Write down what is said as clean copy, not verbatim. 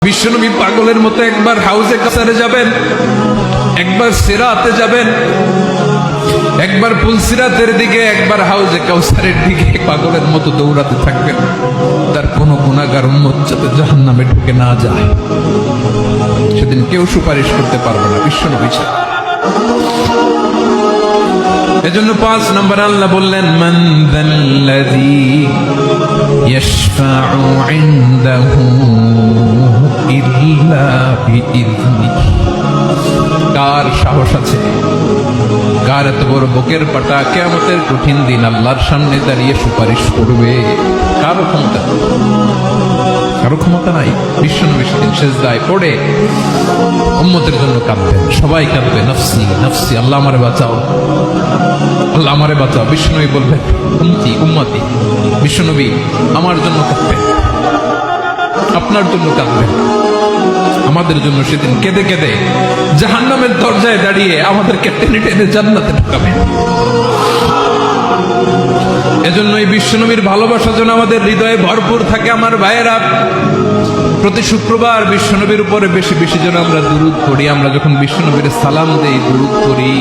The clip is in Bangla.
বিশ্বনবী পাগলের মতো একবার হাউজে কাসারে যাবেন, একবার সিরাতে যাবেন, একবার পুলসিরাতের দিকে, একবার হাউজে কাউসারের দিকে পাগলের মতো দৌড়াতে থাকবেন। তার কোনো গুনাহগার উম্মত যাতে জাহান্নামে ঢুকে না যায়, সেদিন কেউ সুপারিশ করতে পারবে না বিশ্বনবী ছাড়া। এজন্য 5 নম্বর আল্লাহ বললেন, মান যাল্লাযী ইয়াশফাউ ইনদাহু ইল্লা বিইযনিহি। কার সাহস আছে, কার এত বড় বুকের পাটা কিয়ামতের কঠিন দিন আল্লাহর সামনে দাঁড়িয়ে সুপারিশ করবে? কারো ক্ষমতা, কারো ক্ষমতা নাই। বিশ্বনবী সেদিন সেজদায় পড়ে উম্মতের জন্য কাঁদবেন, সবাই কাঁদবে, নফসি নফসি, আল্লাহ আমারে বাঁচাও, আল্লাহ আমারে বাঁচাও। বিশ্বনবী বলবেন, উম্মতি উম্মতি। বিশ্বনবী আমার জন্য কাঁদবেন, আপনার জন্য কাঁদবেন, আমাদের জন্য সেদিন কেঁদে কেঁদে জাহান্নামের দরজায় দাঁড়িয়ে আমাদেরকে টেনে টেনে জান্নাতে ঢুকাবেন। এজন্য এই বিশ্বনবীর ভালোবাসা যেন আমাদের হৃদয়ে ভরপুর থাকে। আমার ভাইয়েরা, প্রতি শুক্রবার বিশ্বনবীর উপরে বেশি বেশি যেন আমরা দুরূদ পড়ি। আমরা যখন বিশ্বনবীর সালাম দেই, দুরূদ পড়ি,